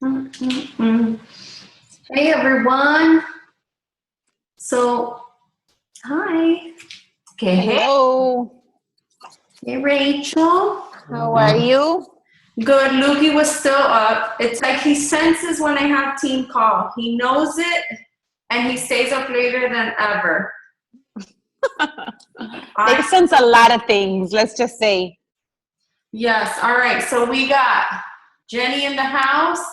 Mm-mm-mm. Hey everyone. So, hi. Okay, Hello. Hey Rachel. How are you? Good. Lukey was still up. It's like he senses when I have team call. He knows it, and he stays up later than ever. They sense a lot of things, let's just say. Yes. All right. So we got Jenny in the house,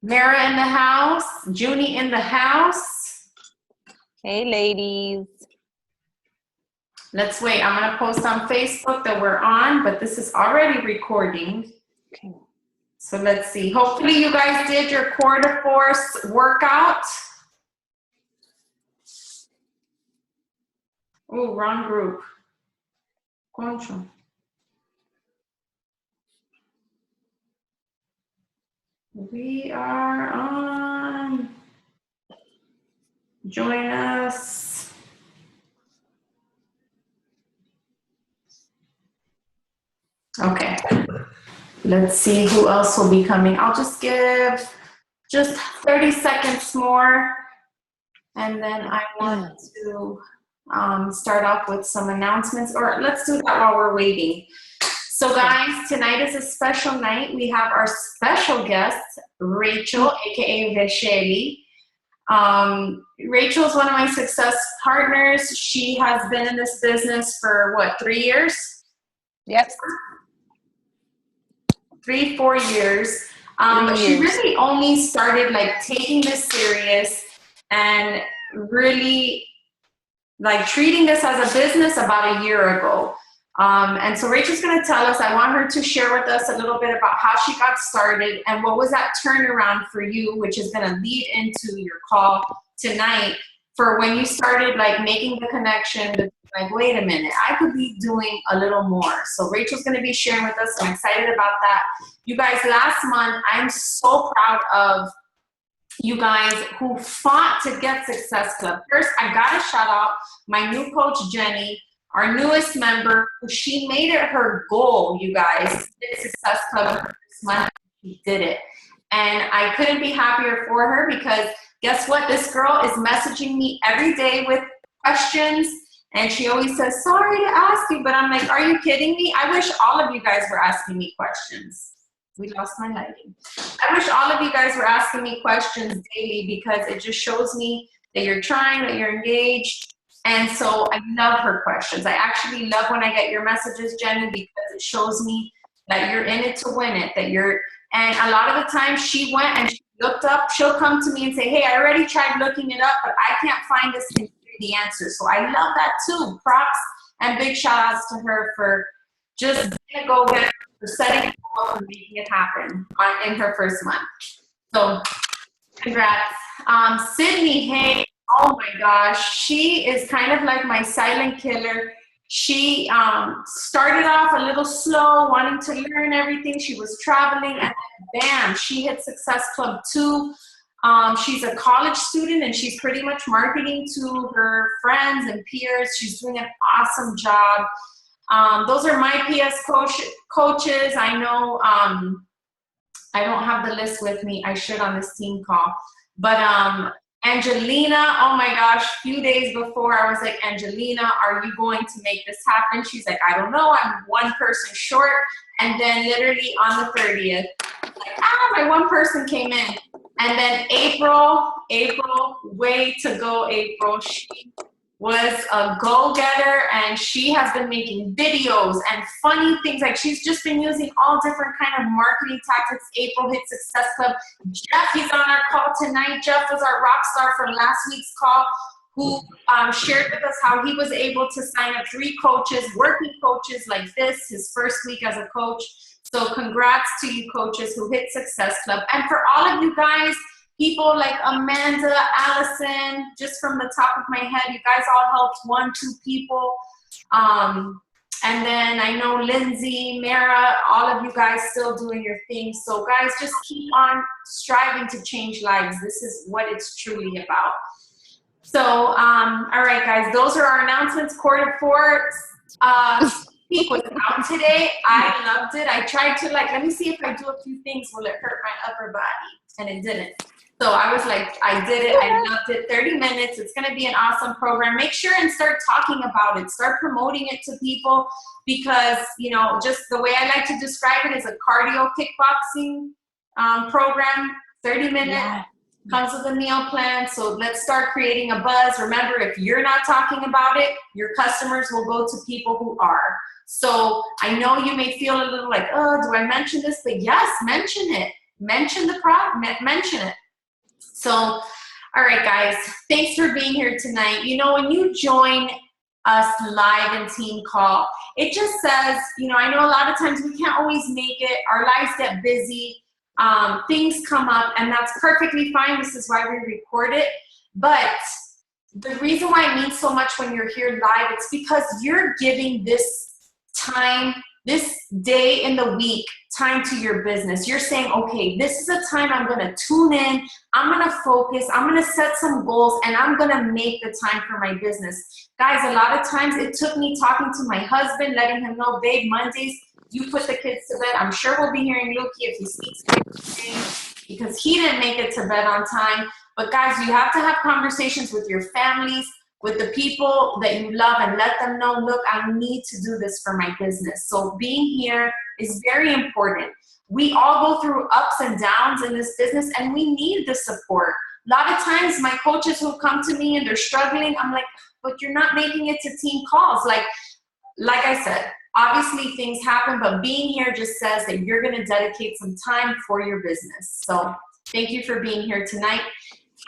Mara in the house, Junie in the house. Hey, ladies. Let's wait. I'm going to post on Facebook that we're on, but this is already recording. Okay. So let's see. Hopefully you guys did your core de force workout. Oh, wrong group. Concho. We are on. Join us. Okay. Let's see who else will be coming. I'll just give just 30 seconds more. And then I want to start off with some announcements, or let's do that while we're waiting. So guys, tonight is a special night. We have our special guest, Rachel, aka Vesheli. Rachel is one of my success partners. She has been in this business for what, 3 years? Yep. 3-4 years. She really only started like taking this serious and really like treating this as a business about a year ago. And so Rachel's going to tell us, I want her to share with us a little bit about how she got started and what was that turnaround for you, which is going to lead into your call tonight for when you started like making the connection to like, wait a minute, I could be doing a little more. So Rachel's going to be sharing with us. I'm excited about that. You guys, last month, I'm so proud of you guys who fought to get Success Club. First, I got to shout out my new coach, Jenny, our newest member, who she made it her goal, you guys, to get Success Club this month. She did it. And I couldn't be happier for her because guess what? This girl is messaging me every day with questions. And she always says, sorry to ask you, but I'm like, are you kidding me? I wish all of you guys were asking me questions. We lost my lighting. I wish all of you guys were asking me questions daily because it just shows me that you're trying, that you're engaged. And so I love her questions. I actually love when I get your messages, Jenny, because it shows me that you're in it to win it, that you're, and a lot of the time she went and she looked up, she'll come to me and say, hey, I already tried looking it up, but I can't find this and the answer. So I love that too. Props and big shout outs to her for just being a go-getter, for setting it up and making it happen in her first month. So congrats. Sydney, hey, oh my gosh, she is kind of like my silent killer. She started off a little slow, wanting to learn everything. She was traveling, and then bam, she hit Success Club 2. She's a college student, and she's pretty much marketing to her friends and peers. She's doing an awesome job. Those are my PS coaches. I know I don't have the list with me. I should on this team call. But Angelina, oh my gosh, a few days before I was like, Angelina, are you going to make this happen? She's like, I don't know. I'm one person short. And then literally on the 30th, like, my one person came in. And then April, way to go, April. She was a go-getter, and she has been making videos and funny things. Like, she's just been using all different kind of marketing tactics. April hit Success Club. Jeff, he's on our call tonight. Jeff was our rock star from last week's call, who shared with us how he was able to sign up 3 coaches, working coaches like this, his first week as a coach. So congrats to you coaches who hit Success Club. And for all of you guys, people like Amanda, Allison, just from the top of my head, you guys all helped 1-2 people. And then I know Lindsay, Mara, all of you guys still doing your thing. So guys, just keep on striving to change lives. This is what it's truly about. So, all right, guys, those are our announcements. Quarter 4. week was out today. I loved it. I tried to let me see if I do a few things, will it hurt my upper body? And it didn't. So I was like, I did it. I loved it. 30 minutes. It's going to be an awesome program. Make sure and start talking about it. Start promoting it to people because, just the way I like to describe it is a cardio kickboxing program, 30 minutes. Yeah. Comes with a meal plan. So let's start creating a buzz. Remember, if you're not talking about it, your customers will go to people who are. So I know you may feel a little like, oh, do I mention this? But yes, mention it. Mention the product. Mention it. So, all right, guys, thanks for being here tonight. When you join us live in team call, it just says, I know a lot of times we can't always make it. Our lives get busy. Things come up, and that's perfectly fine. This is why we record it. But the reason why it means so much when you're here live, it's because you're giving this time, this day in the week, time to your business. You're saying, okay, this is a time I'm going to tune in. I'm going to focus. I'm going to set some goals, and I'm going to make the time for my business. Guys, a lot of times it took me talking to my husband, letting him know, babe, Mondays, you put the kids to bed. I'm sure we'll be hearing Lukey if he speaks today because he didn't make it to bed on time. But guys, you have to have conversations with your families, with the people that you love, and let them know, look, I need to do this for my business. So being here is very important. We all go through ups and downs in this business, and we need the support. A lot of times my coaches who come to me and they're struggling, I'm like, but you're not making it to team calls. Like I said, obviously things happen, but being here just says that you're going to dedicate some time for your business. So thank you for being here tonight.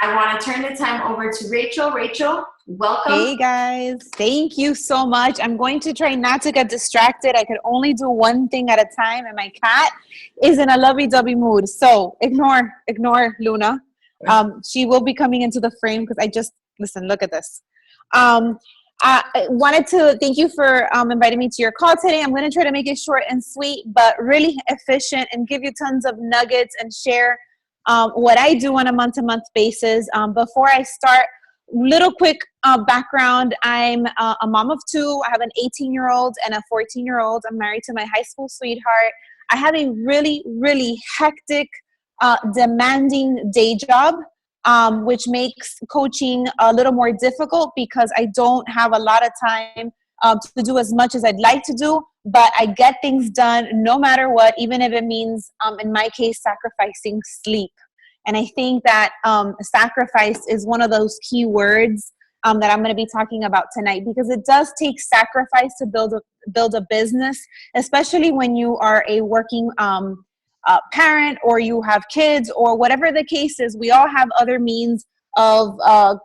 I want to turn the time over to Rachel. Rachel, welcome. Hey guys, thank you so much. I'm going to try not to get distracted. I could only do one thing at a time, and my cat is in a lovey-dovey mood. So ignore Luna. She will be coming into the frame because listen, look at this. I wanted to thank you for inviting me to your call today. I'm going to try to make it short and sweet, but really efficient and give you tons of nuggets and share what I do on a month-to-month basis. Before I start, little quick background. I'm a mom of two. I have an 18-year-old and a 14-year-old. I'm married to my high school sweetheart. I have a really, really hectic, demanding day job. Which makes coaching a little more difficult because I don't have a lot of time to do as much as I'd like to do, but I get things done no matter what, even if it means, in my case, sacrificing sleep. And I think that sacrifice is one of those key words that I'm going to be talking about tonight, because it does take sacrifice to build a business, especially when you are a working parent or you have kids or whatever the case is. We all have other means of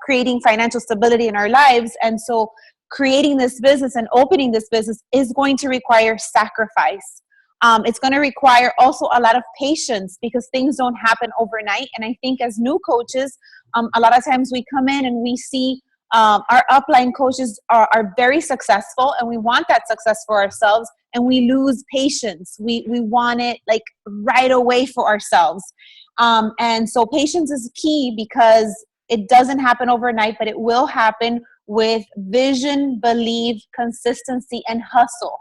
creating financial stability in our lives. And so creating this business and opening this business is going to require sacrifice. It's going to require also a lot of patience because things don't happen overnight. And I think as new coaches, a lot of times we come in and we see our upline coaches are very successful, and we want that success for ourselves, and we lose patience. We want it like right away for ourselves. And so patience is key because it doesn't happen overnight, but it will happen with vision, belief, consistency, and hustle.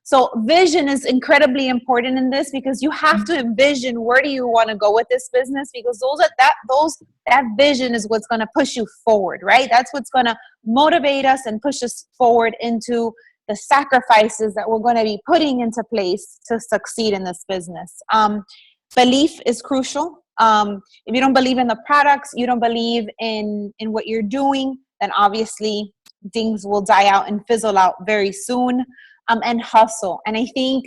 So vision is incredibly important in this because you have to envision where do you want to go with this business, because that vision is what's going to push you forward, right? That's what's going to motivate us and push us forward into the sacrifices that we're going to be putting into place to succeed in this business. Belief is crucial. If you don't believe in the products, you don't believe in what you're doing, then obviously things will die out and fizzle out very soon. And hustle. And I think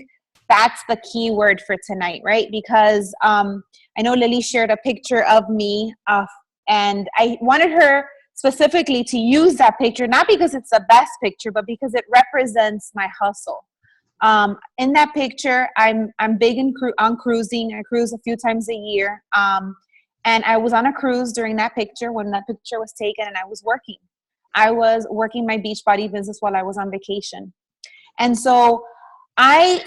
that's the key word for tonight, right? Because I know Lily shared a picture of me and I wanted her specifically to use that picture, not because it's the best picture, but because it represents my hustle. In that picture, I'm big on cruising. I cruise a few times a year. And I was on a cruise during that picture when that picture was taken, and I was working. I was working my Beachbody business while I was on vacation. And so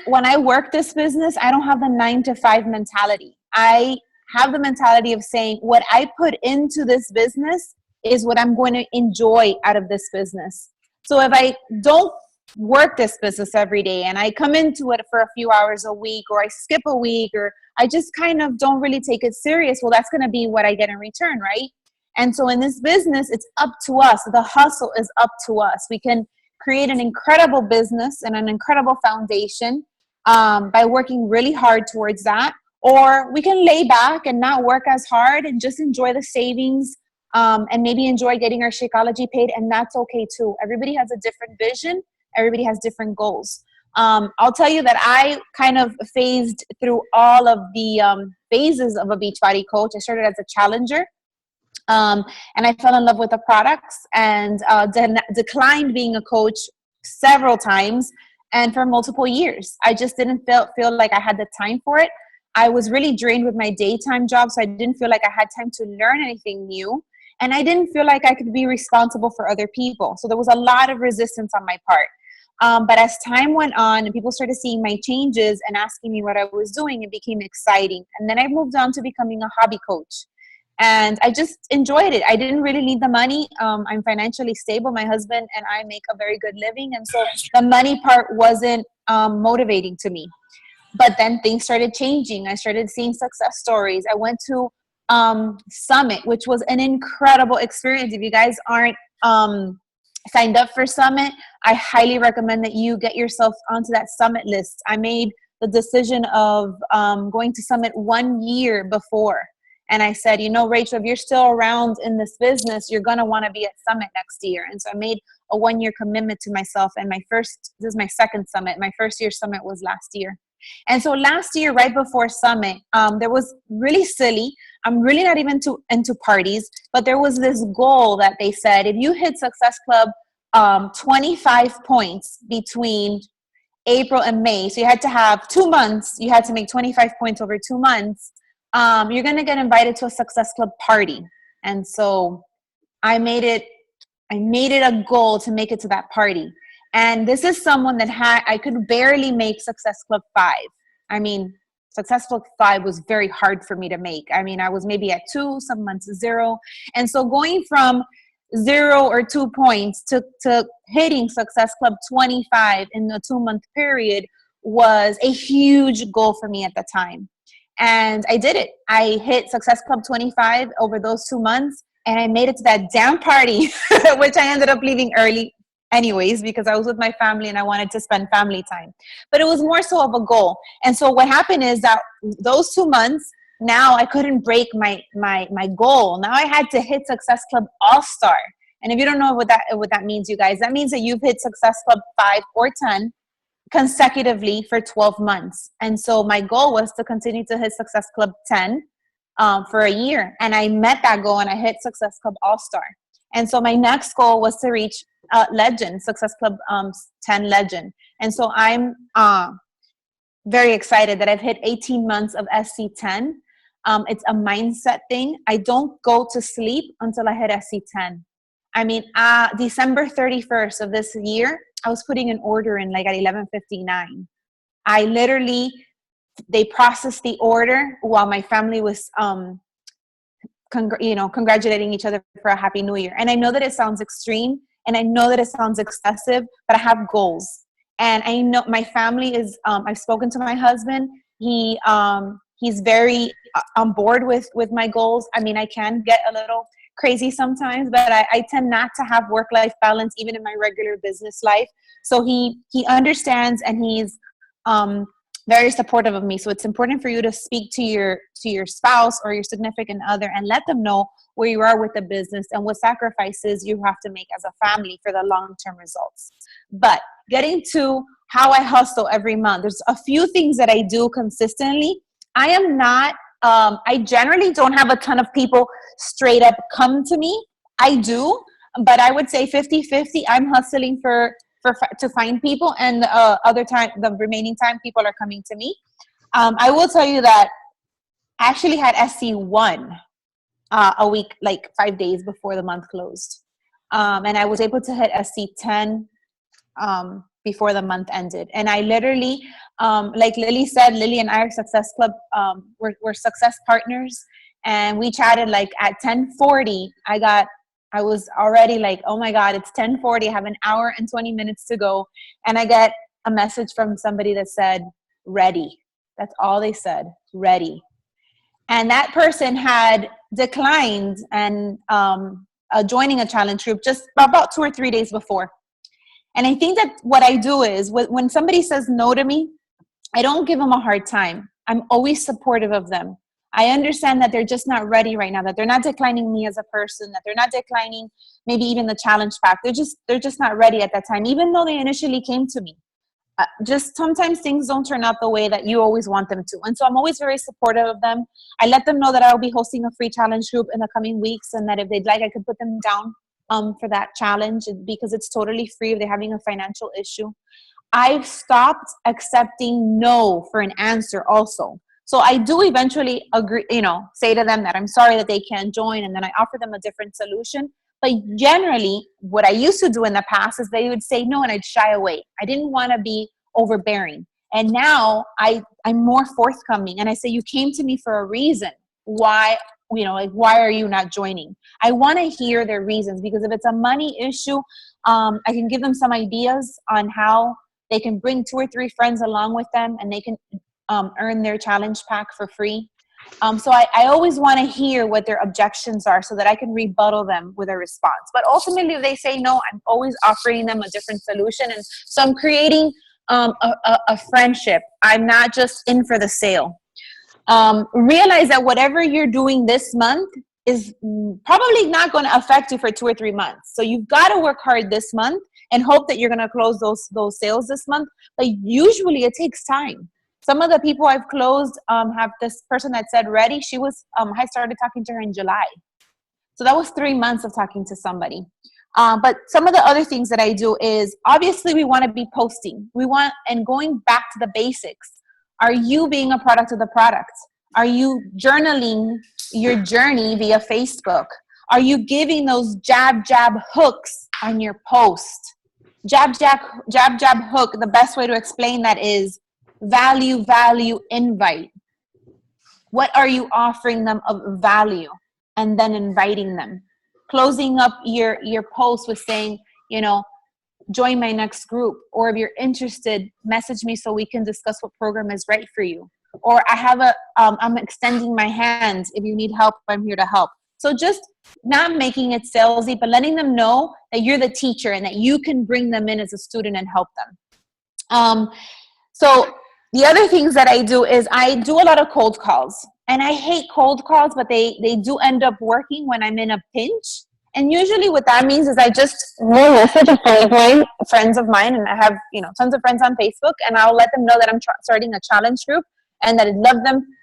when I work this business, I don't have the 9-to-5 mentality. I have the mentality of saying what I put into this business is what I'm going to enjoy out of this business. So if I don't work this business every day and I come into it for a few hours a week, or I skip a week, or I just kind of don't really take it serious, well, that's going to be what I get in return, right? And so in this business, it's up to us. The hustle is up to us. We can create an incredible business and an incredible foundation by working really hard towards that. Or we can lay back and not work as hard and just enjoy the savings, and maybe enjoy getting our Shakeology paid. And that's okay too. Everybody has a different vision. Everybody has different goals. I'll tell you that I kind of phased through all of the phases of a Beachbody coach. I started as a challenger. And I fell in love with the products, and then declined being a coach several times and for multiple years. I just didn't feel like I had the time for it. I was really drained with my daytime job, so I didn't feel like I had time to learn anything new. And I didn't feel like I could be responsible for other people. So there was a lot of resistance on my part. But as time went on and people started seeing my changes and asking me what I was doing, it became exciting. And then I moved on to becoming a hobby coach. And I just enjoyed it. I didn't really need the money. I'm financially stable. My husband and I make a very good living. And so the money part wasn't motivating to me. But then things started changing. I started seeing success stories. I went to Summit, which was an incredible experience. If you guys aren't signed up for Summit, I highly recommend that you get yourself onto that Summit list. I made the decision of going to Summit 1 year before. And I said, you know, Rachel, if you're still around in this business, you're going to want to be at Summit next year. And so I made a 1 year commitment to myself. And this is my second Summit. My first year Summit was last year. And so last year, right before Summit, there was really silly. I'm really not even into parties, but there was this goal that they said, if you hit Success Club 25 points between April and May, so you had to have 2 months, you had to make 25 points over 2 months, you're going to get invited to a Success Club party. And so I made it a goal to make it to that party. And this is someone that I could barely make Success Club 5. I mean, Success Club 5 was very hard for me to make. I mean, I was maybe at 2, some months 0. And so going from 0 or 2 points to hitting Success Club 25 in a 2-month period was a huge goal for me at the time. And I did it. I hit Success Club 25 over those 2 months, and I made it to that damn party, which I ended up leaving early anyways, because I was with my family and I wanted to spend family time. But it was more so of a goal. And so what happened is that those 2 months, now I couldn't break my goal. Now I had to hit Success Club All-Star. And if you don't know what that means, you guys, that means that you've hit Success Club 5 or 10 consecutively for 12 months. And so my goal was to continue to hit Success Club 10 for a year. And I met that goal and I hit Success Club All-Star. And so my next goal was to reach Legend, Success Club 10 Legend. And so I'm very excited that I've hit 18 months of SC10. It's a mindset thing. I don't go to sleep until I hit SC10. I mean, December 31st of this year, I was putting an order in like at 11:59. I literally, they processed the order while my family was congratulating each other for a Happy New Year. And I know that it sounds extreme and I know that it sounds excessive, but I have goals. And I know my family is, I've spoken to my husband. He's very on board with my goals. I mean, I can get a little crazy sometimes, but I tend not to have work-life balance even in my regular business life. So he understands, and he's very supportive of me. So it's important for you to speak to your spouse or your significant other and let them know where you are with the business and what sacrifices you have to make as a family for the long-term results. But getting to how I hustle every month, there's a few things that I do consistently. I am not, I generally don't have a ton of people straight up come to me. I do, but I would say 50-50. I'm hustling to find people, and the remaining time people are coming to me. I will tell you that I actually had SC1 a week, like 5 days before the month closed. And I was able to hit SC10 before the month ended. And I literally, like Lily said, Lily and I are Success Club, we're success partners. And we chatted like at 10:40, I got I was already like, oh my God, it's 10:40. I have an hour and 20 minutes to go. And I get a message from somebody that said, ready. That's all they said, ready. And that person had declined and joining a challenge group just about 2 or 3 days before. And I think that what I do is when somebody says no to me, I don't give them a hard time. I'm always supportive of them. I understand that they're just not ready right now, that they're not declining me as a person, that they're not declining maybe even the challenge pack. They're just not ready at that time, even though they initially came to me. Just sometimes things don't turn out the way that you always want them to. And so I'm always very supportive of them. I let them know that I'll be hosting a free challenge group in the coming weeks, and that if they'd like, I could put them down for that challenge, because it's totally free if they're having a financial issue. I've stopped accepting no for an answer also. So I do eventually agree, say to them that I'm sorry that they can't join, and then I offer them a different solution. But generally, what I used to do in the past is they would say no, and I'd shy away. I didn't want to be overbearing. And now I'm more forthcoming, and I say, you came to me for a reason. Why, why are you not joining? I want to hear their reasons, because if it's a money issue, I can give them some ideas on how they can bring 2 or 3 friends along with them, and they can earn their challenge pack for free. So I always want to hear what their objections are so that I can rebuttal them with a response. But ultimately, if they say no, I'm always offering them a different solution. And so I'm creating a friendship. I'm not just in for the sale. Realize that whatever you're doing this month is probably not going to affect you for 2 or 3 months. So you've got to work hard this month and hope that you're going to close those sales this month. But usually it takes time. Some of the people I've closed have this person that said ready. She was, I started talking to her in July. So that was 3 months of talking to somebody. But some of the other things that I do is, obviously we want to be posting. And going back to the basics. Are you being a product of the product? Are you journaling your journey via Facebook? Are you giving those jab hooks on your post? Jab hook. The best way to explain that is value, invite. What are you offering them of value? And then inviting them. Closing up your post with saying, join my next group. Or if you're interested, message me so we can discuss what program is right for you. Or I'm extending my hand. If you need help, I'm here to help. So just not making it salesy, but letting them know that you're the teacher and that you can bring them in as a student and help them. So the other things that I do is I do a lot of cold calls. And I hate cold calls, but they do end up working when I'm in a pinch. And usually what that means is I just will message friends of mine, and I have, tons of friends on Facebook, and I'll let them know that I'm starting a challenge group and that I'd love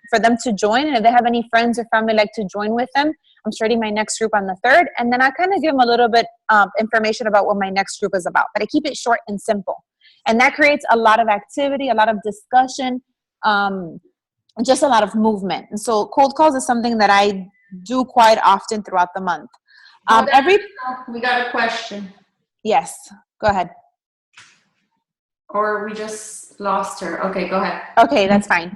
for them to join. And if they have any friends or family like to join with them, I'm starting my next group on the 3rd. And then I kind of give them a little bit information about what my next group is about. But I keep it short and simple. And that creates a lot of activity, a lot of discussion, just a lot of movement. And so cold calls is something that I do quite often throughout the month. We got a question. Yes, go ahead. Or we just lost her. Okay, go ahead. Okay, that's fine.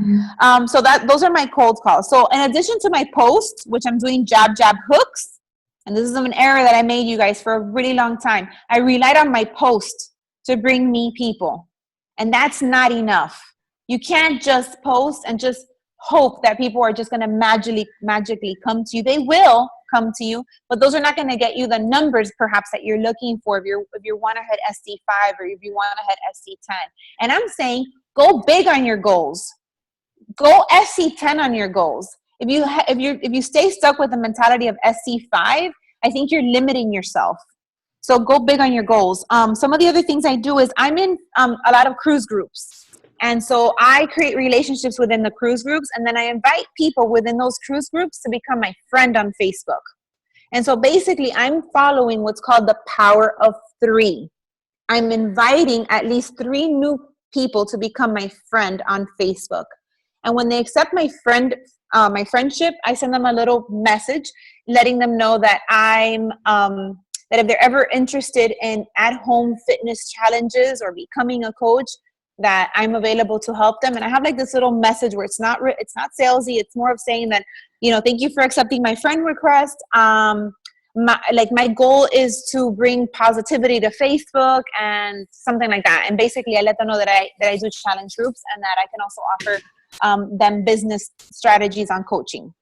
So those are my cold calls. So in addition to my posts, which I'm doing jab hooks, and this is an error that I made, you guys, for a really long time. I relied on my post to bring me people. And that's not enough. You can't just post and just hope that people are just going to magically come to you. They will come to you, but those are not going to get you the numbers perhaps that you're looking for if you want to hit SC5 or if you want to hit SC10. And I'm saying go big on your goals. Go SC10 on your goals. If you stay stuck with the mentality of SC5, I think you're limiting yourself. So go big on your goals. Some of the other things I do is I'm in a lot of cruise groups. And so I create relationships within the cruise groups, and then I invite people within those cruise groups to become my friend on Facebook. And so basically I'm following what's called the power of 3. I'm inviting at least 3 new people to become my friend on Facebook. And when they accept my friendship, I send them a little message letting them know that that if they're ever interested in at-home fitness challenges or becoming a coach, that I'm available to help them. And I have like this little message where it's not salesy. It's more of saying that, thank you for accepting my friend request. my goal is to bring positivity to Facebook and something like that. And basically I let them know that I do challenge groups and that I can also offer them business strategies on coaching.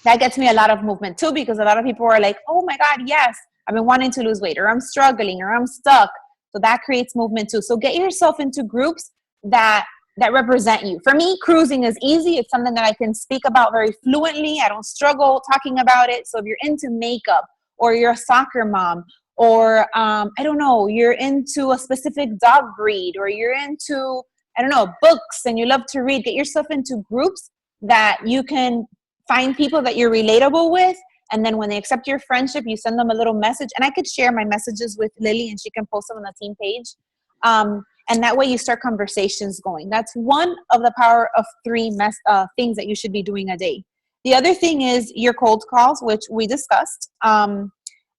That gets me a lot of movement too, because a lot of people are like, oh my God, yes, I've been wanting to lose weight, or I'm struggling, or I'm stuck. So that creates movement too. So get yourself into groups that represent you. For me, cruising is easy. It's something that I can speak about very fluently. I don't struggle talking about it. So if you're into makeup, or you're a soccer mom, or I don't know, you're into a specific dog breed, or you're into, I don't know, books and you love to read, get yourself into groups that you can find people that you're relatable with. And then when they accept your friendship, you send them a little message. And I could share my messages with Lily and she can post them on the team page. And that way you start conversations going. That's one of the power of three things that you should be doing a day. The other thing is your cold calls, which we discussed. The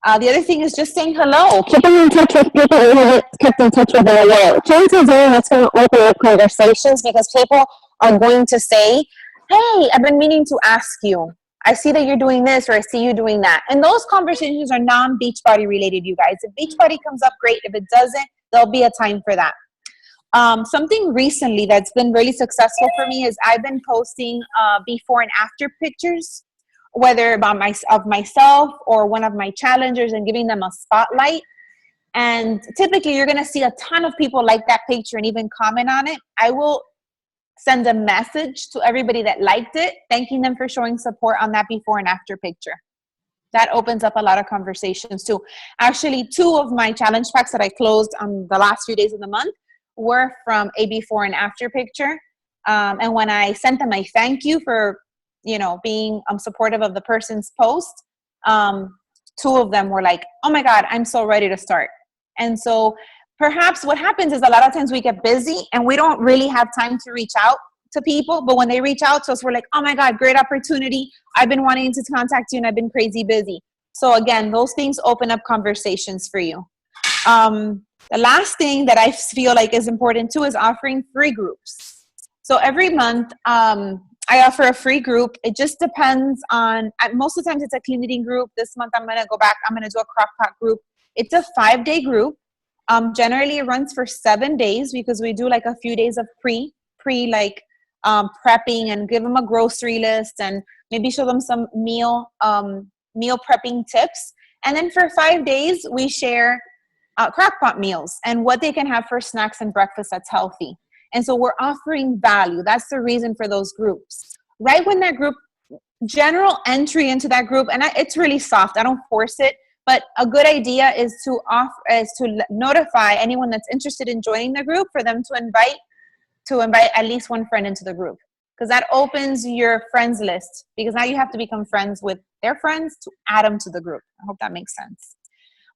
other thing is just saying hello. Keeping in touch with people you haven't kept in touch with in a while. Chances are that's going to open up conversations, because people are going to say, hey, I've been meaning to ask you. I see that you're doing this, or I see you doing that. And those conversations are non-Beachbody related, you guys. If Beachbody comes up, great. If it doesn't, there'll be a time for that. Something recently that's been really successful for me is I've been posting before and after pictures, whether of myself or one of my challengers, and giving them a spotlight. And typically you're going to see a ton of people like that picture and even comment on it. I will send a message to everybody that liked it, thanking them for showing support on that before and after picture. That opens up a lot of conversations too. Actually, 2 of my challenge packs that I closed on the last few days of the month were from a before and after picture. And when I sent them a thank you for, being supportive of the person's post, 2 of them were like, oh my God, I'm so ready to start. And so perhaps what happens is a lot of times we get busy and we don't really have time to reach out to people. But when they reach out to us, we're like, oh my God, great opportunity. I've been wanting to contact you and I've been crazy busy. So again, those things open up conversations for you. The last thing that I feel like is important too is offering free groups. So every month, I offer a free group. It just depends on, most of the times it's a clean eating group. This month I'm going to go back. I'm going to do a crock pot group. It's a 5-day group. Generally it runs for 7 days, because we do like a few days of prepping and give them a grocery list and maybe show them some meal prepping tips. And then for 5 days, we share crockpot meals and what they can have for snacks and breakfast that's healthy. And so we're offering value. That's the reason for those groups. Right when that group, general entry into that group, and it's really soft. I don't force it, but a good idea is to notify anyone that's interested in joining the group for them to invite at least one friend into the group, because that opens your friends list, because now you have to become friends with their friends to add them to the group. I hope that makes sense.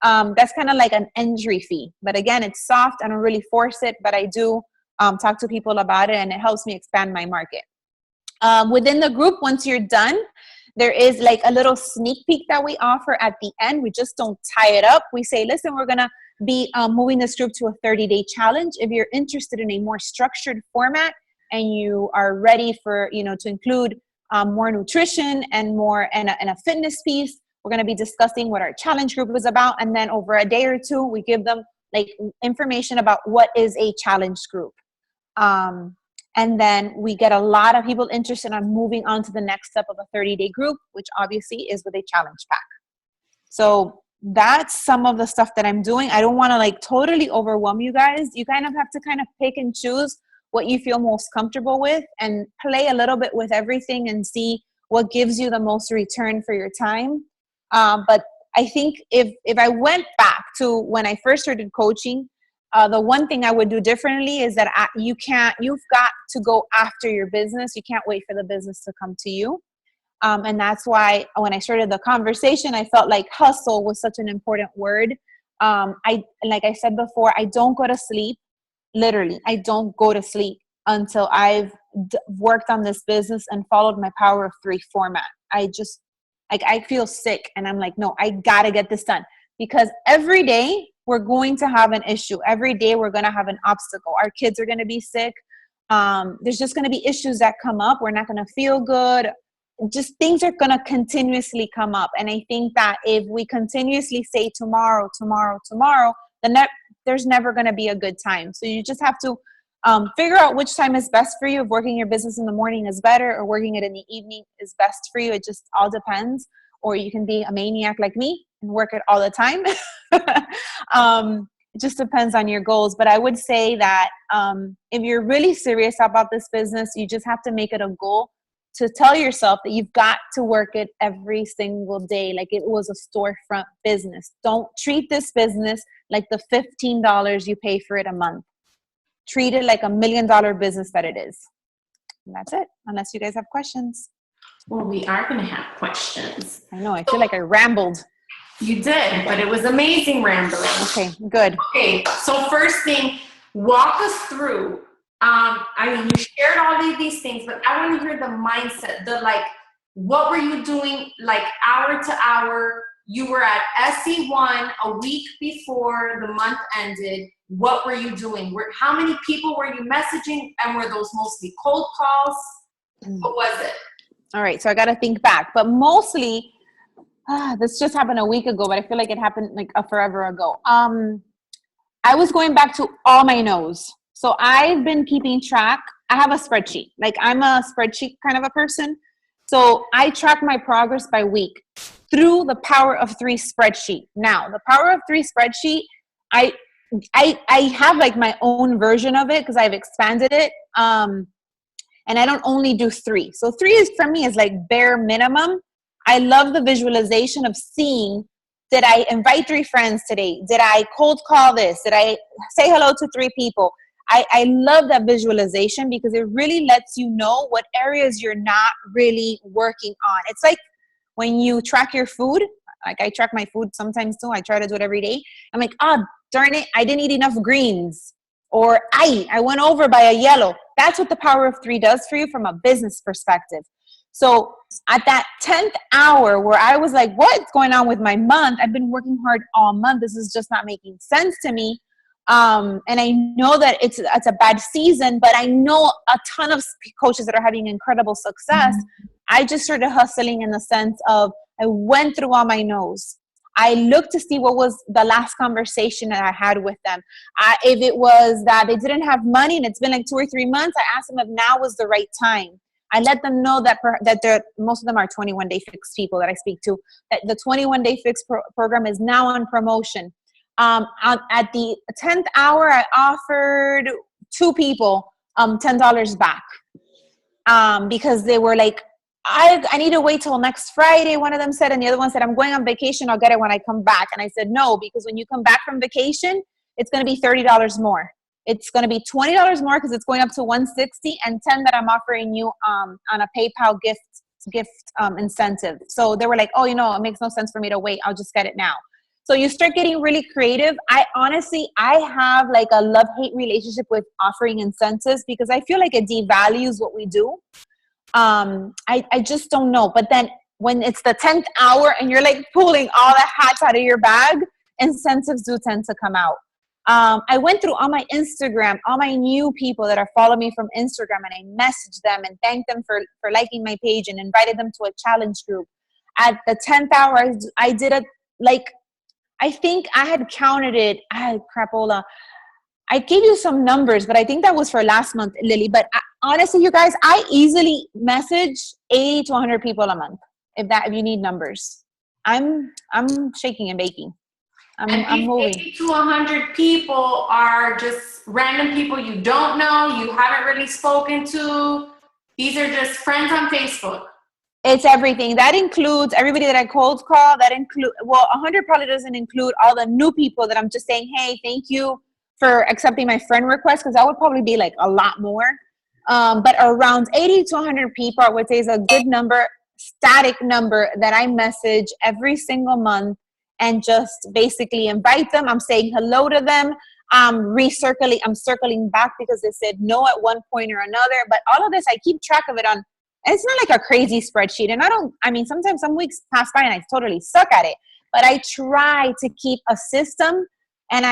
That's kind of like an entry fee, but again, it's soft. I don't really force it, but I do talk to people about it, and it helps me expand my market. Within the group, once you're done, there is like a little sneak peek that we offer at the end. We just don't tie it up. We say, listen, we're going to be moving this group to a 30-day challenge. If you're interested in a more structured format and you are ready for, to include more nutrition and more and a fitness piece, we're going to be discussing what our challenge group is about. And then over a day or two, we give them like information about what is a challenge group. And then we get a lot of people interested in moving on to the next step of a 30-day group, which obviously is with a challenge pack. So that's some of the stuff that I'm doing. I don't want to like totally overwhelm you guys. You kind of have to kind of pick and choose what you feel most comfortable with and play a little bit with everything and see what gives you the most return for your time. But I think if I went back to when I first started coaching, the one thing I would do differently is that you've got to go after your business. You can't wait for the business to come to you. And that's why when I started the conversation, I felt like hustle was such an important word. Like I said before, I don't go to sleep. Literally, I don't go to sleep until I've worked on this business and followed my Power of 3 format. I feel sick and I'm like, no, I got to get this done, because every day we're going to have an issue. Every day we're going to have an obstacle. Our kids are going to be sick. There's just going to be issues that come up. We're not going to feel good. just things are going to continuously come up. And I think that if we continuously say tomorrow, then there's never going to be a good time. So you just have to figure out which time is best for you. If working your business in the morning is better or working it in the evening is best for you, it just all depends. Or you can be a maniac like me and work it all the time. It just depends on your goals. But I would say that if you're really serious about this business, you just have to make it a goal to tell yourself that you've got to work it every single day like it was a storefront business. Don't treat this business like the $15 you pay for it a month. Treat it like $1 million business that it is. And that's it, unless you guys have questions. Well, we are going to have questions. I know, I feel like I rambled. You did, but it was amazing rambling. Okay, good. Okay, so first thing, walk us through. I mean, you shared all of these things, but I want to hear the mindset, what were you doing, like hour to hour? You were at SC1 a week before the month ended. What were you doing? How many people were you messaging? And were those mostly cold calls? What was it? All right, so I got to think back, but mostly, this just happened a week ago, but I feel like it happened like forever ago. I was going back to all my no's. So I've been keeping track. I have a spreadsheet. Like I'm a spreadsheet kind of a person. So I track my progress by week through the Power of 3 spreadsheet. Now, the Power of 3 spreadsheet, I have like my own version of it because I've expanded it. And I don't only do 3. So 3 is for me is like bare minimum. I love the visualization of seeing, did I invite 3 friends today? Did I cold call this? Did I say hello to 3 people? I love that visualization because it really lets you know what areas you're not really working on. It's like when you track your food, like I track my food sometimes too. I try to do it every day. I'm like, darn it, I didn't eat enough greens. Or I went over by a yellow. That's what the Power of 3 does for you from a business perspective. So at that 10th hour where I was like, what's going on with my month? I've been working hard all month. This is just not making sense to me. And I know that it's a bad season, but I know a ton of coaches that are having incredible success. I just started hustling in the sense of I went through all my no's. I looked to see what was the last conversation that I had with them. If it was that they didn't have money and it's been like 2 or 3 months, I asked them if now was the right time. I let them know that most of them are 21-day fix people that I speak to, that the 21-day fix program is now on promotion. At the 10th hour, I offered 2 people $10 back because they were like, I need to wait till next Friday, one of them said, and the other one said, I'm going on vacation, I'll get it when I come back. And I said, no, because when you come back from vacation, it's going to be $30 more. It's going to be $20 more because it's going up to $160 and $10 that I'm offering you on a PayPal gift incentive. So they were like, oh, it makes no sense for me to wait. I'll just get it now. So you start getting really creative. I have like a love-hate relationship with offering incentives because I feel like it devalues what we do. I just don't know. But then when it's the 10th hour and you're like pulling all the hats out of your bag, incentives do tend to come out. I went through all my Instagram, all my new people that are following me from Instagram, and I messaged them and thanked them for liking my page and invited them to a challenge group. At the 10th hour, I did I think I had counted it. Crapola. I gave you some numbers, but I think that was for last month, Lily. But honestly, you guys, I easily message 80 to 100 people a month. If you need numbers, I'm shaking and baking. I'm moving. 80 to 100 people are just random people you don't know, you haven't really spoken to. These are just friends on Facebook. It's everything. That includes everybody that I cold call. 100 probably doesn't include all the new people that I'm just saying, hey, thank you for accepting my friend request, because that would probably be like a lot more. But around 80 to 100 people, I would say is a good number, static number that I message every single month and just basically invite them. I'm saying hello to them. I'm circling back because they said no at one point or another. But all of this, I keep track of it on. It's not like a crazy spreadsheet. And sometimes some weeks pass by and I totally suck at it. But I try to keep a system. And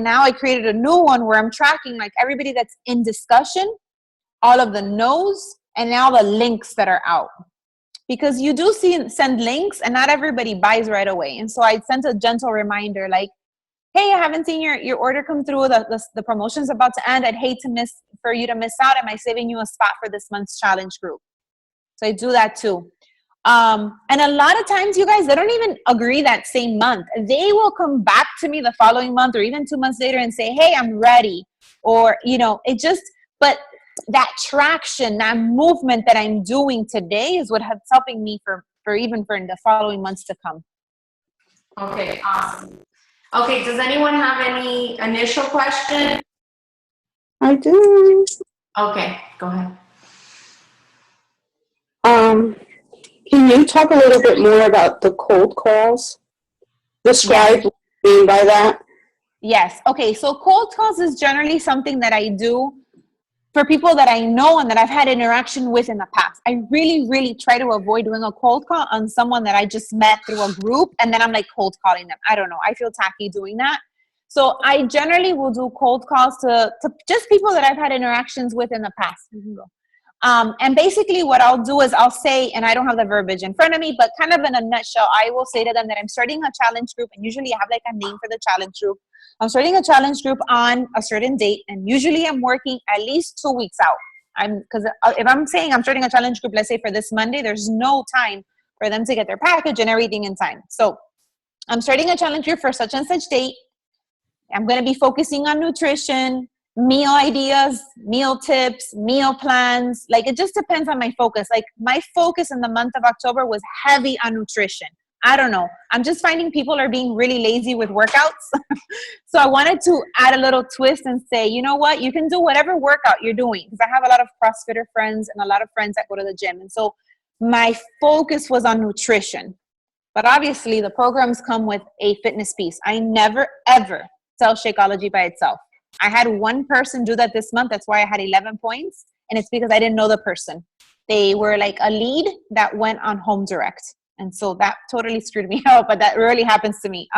now I created a new one where I'm tracking like everybody that's in discussion, all of the no's, and now the links that are out. because you do send links and not everybody buys right away. And so I sent a gentle reminder like, hey, I haven't seen your order come through. The promotion's about to end. I'd hate for you to miss out. Am I saving you a spot for this month's challenge group? So I do that too. And a lot of times, you guys, they don't even agree that same month. They will come back to me the following month or even 2 months later and say, hey, I'm ready. Or, but that traction, that movement that I'm doing today is what has helping me for the following months to come. Okay, awesome. Okay, does anyone have any initial question? I do. Okay, go ahead. Can you talk a little bit more about the cold calls? Describe what you mean by that. Yes. Okay. So cold calls is generally something that I do for people that I know and that I've had interaction with in the past. I really, really try to avoid doing a cold call on someone that I just met through a group and then I'm like cold calling them. I don't know. I feel tacky doing that. So I generally will do cold calls to just people that I've had interactions with in the past. And basically what I'll do is I'll say, and I don't have the verbiage in front of me, but kind of in a nutshell, I will say to them that I'm starting a challenge group, and usually I have like a name for the challenge group. I'm starting a challenge group on a certain date, and usually I'm working at least 2 weeks out. Because if I'm saying I'm starting a challenge group, let's say for this Monday, there's no time for them to get their package and everything in time. So I'm starting a challenge group for such and such date. I'm going to be focusing on nutrition, meal ideas, meal tips, meal plans. Like, it just depends on my focus. Like, my focus in the month of October was heavy on nutrition. I don't know. I'm just finding people are being really lazy with workouts. So I wanted to add a little twist and say, you know what? You can do whatever workout you're doing. Because I have a lot of CrossFitter friends and a lot of friends that go to the gym. And so my focus was on nutrition. But obviously, the programs come with a fitness piece. I never, ever sell Shakeology by itself. I had one person do that this month. That's why I had 11 points. And it's because I didn't know the person. They were like a lead that went on home direct. And so that totally screwed me up, but that really happens to me.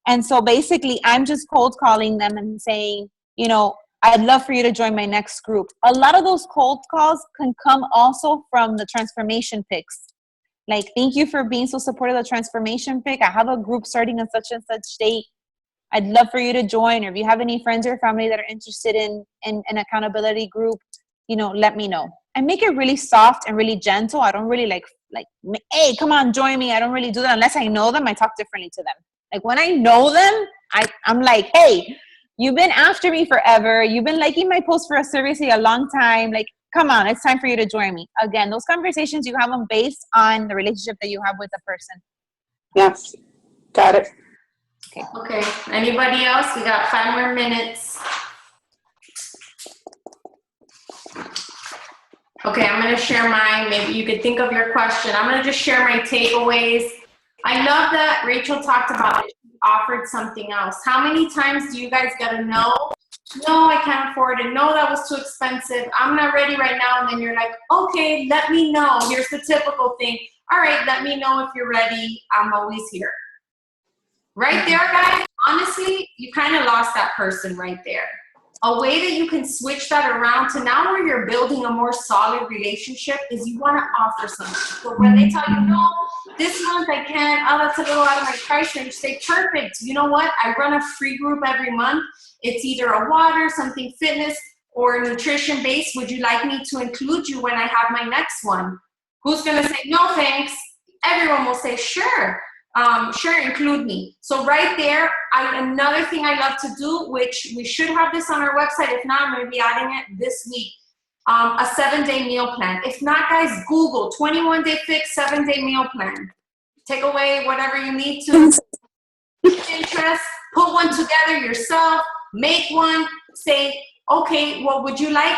And so basically I'm just cold calling them and saying, I'd love for you to join my next group. A lot of those cold calls can come also from the transformation picks. Like, thank you for being so supportive of the transformation pick. I have a group starting on such and such date. I'd love for you to join, or if you have any friends or family that are interested in an accountability group, let me know. I make it really soft and really gentle. I don't really like, hey, come on, join me. I don't really do that unless I know them. I talk differently to them. Like, when I know them, I'm like, hey, you've been after me forever. You've been liking my posts for seriously a long time. Like, come on, it's time for you to join me. Again, those conversations, you have them based on the relationship that you have with the person. Yes, got it. Okay. Anybody else? We got 5 more minutes. Okay, I'm going to share mine. Maybe you could think of your question. I'm going to just share my takeaways. I love that Rachel talked about it. She offered something else. How many times do you guys get a no? No, I can't afford it. No, that was too expensive. I'm not ready right now. And then you're like, okay, let me know. Here's the typical thing. All right, let me know if you're ready. I'm always here. Right there, guys, honestly, you kind of lost that person right there. A way that you can switch that around to now where you're building a more solid relationship is you want to offer something. So when they tell you, no, this month I can't, oh, that's a little out of my price range, say, perfect. You know what? I run a free group every month. It's either a water, something fitness, or nutrition based. Would you like me to include you when I have my next one? Who's going to say, no, thanks? Everyone will say, sure. Sure, include me. So right there, another thing I love to do, which we should have this on our website. If not, I'm going to be adding it this week. A 7-day meal plan. If not, guys, Google 21-day fix 7-day meal plan. Take away whatever you need to. Interest, put one together yourself, make one, say, okay, well, would you like,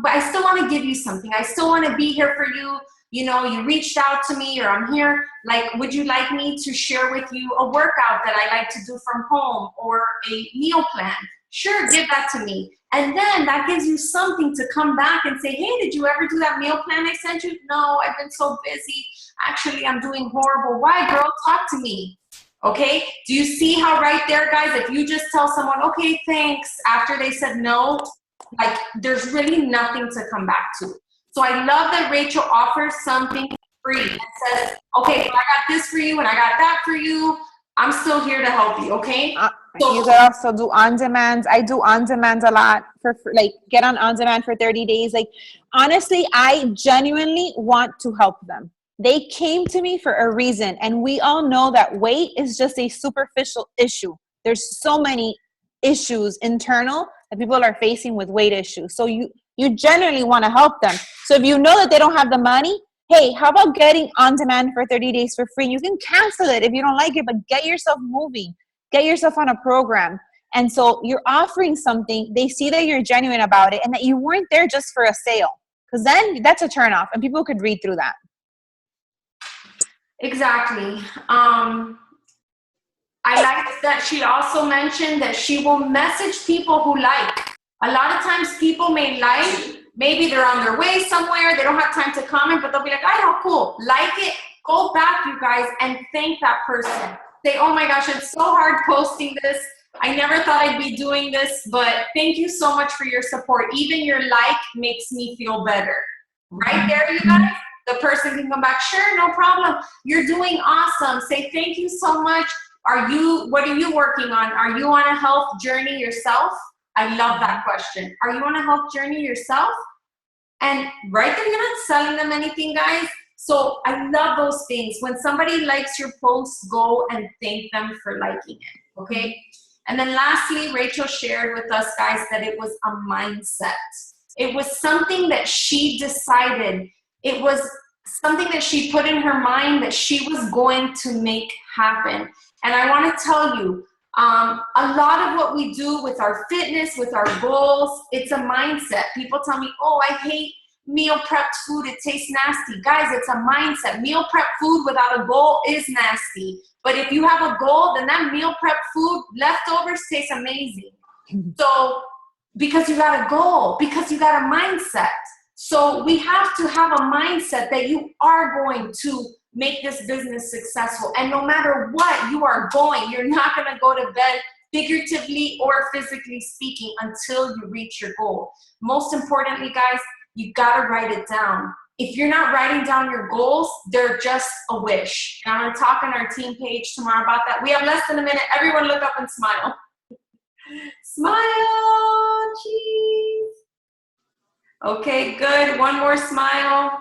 but I still want to give you something. I still want to be here for you. You reached out to me, or I'm here. Like, would you like me to share with you a workout that I like to do from home, or a meal plan? Sure, give that to me. And then that gives you something to come back and say, hey, did you ever do that meal plan I sent you? No, I've been so busy. Actually, I'm doing horrible. Why, girl? Talk to me. Okay? Do you see how right there, guys, if you just tell someone, okay, thanks, after they said no, like, there's really nothing to come back to. So I love that Rachel offers something free and says, okay, I got this for you and I got that for you. I'm still here to help you, okay? You could also do on-demand. I do on-demand a lot for like get on-demand for 30 days. Like, honestly, I genuinely want to help them. They came to me for a reason, and we all know that weight is just a superficial issue. There's so many issues internal that people are facing with weight issues. So you genuinely want to help them. So if you know that they don't have the money, hey, how about getting on demand for 30 days for free? You can cancel it if you don't like it, but get yourself moving. Get yourself on a program. And so you're offering something. They see that you're genuine about it and that you weren't there just for a sale. Because then that's a turnoff and people could read through that. Exactly. I like that she also mentioned that she will message people who like. A lot of times people may like, maybe they're on their way somewhere, they don't have time to comment, but they'll be like, oh, how cool. Like it, go back, you guys, and thank that person. Say, oh my gosh, it's so hard posting this. I never thought I'd be doing this, but thank you so much for your support. Even your like makes me feel better. Right there, you guys? The person can come back, sure, no problem. You're doing awesome. Say thank you so much. What are you working on? Are you on a health journey yourself? I love that question. Are you on a health journey yourself? And right there, you're not selling them anything, guys. So I love those things. When somebody likes your post, go and thank them for liking it, okay? And then lastly, Rachel shared with us, guys, that it was a mindset. It was something that she decided. It was something that she put in her mind that she was going to make happen. And I want to tell you, a lot of what we do with our fitness, with our goals, it's a mindset. People tell me, oh, I hate meal prepped food. It tastes nasty. Guys, it's a mindset. Meal prep food without a goal is nasty. But if you have a goal, then that meal prep food, leftovers taste amazing. So, because you got a goal, because you got a mindset. So we have to have a mindset that you are going to make this business successful. And no matter what you are going, you're not going to go to bed figuratively or physically speaking until you reach your goal. Most importantly, guys, you got to write it down. If you're not writing down your goals, they're just a wish. And I'm going to talk on our team page tomorrow about that. We have less than a minute. Everyone look up and smile. Smile, cheese. Okay, good. One more smile.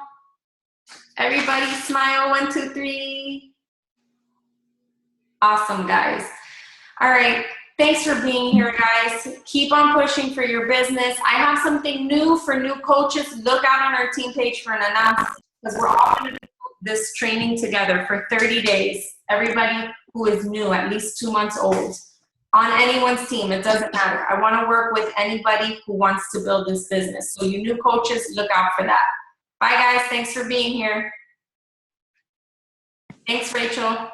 Everybody smile. 1, 2, 3. Awesome, guys. All right. Thanks for being here, guys. Keep on pushing for your business. I have something new for new coaches. Look out on our team page for an announcement because we're all going to do this training together for 30 days. Everybody who is new, at least 2 months old, on anyone's team. It doesn't matter. I want to work with anybody who wants to build this business. So you new coaches, look out for that. Bye, guys. Thanks for being here. Thanks, Rachel.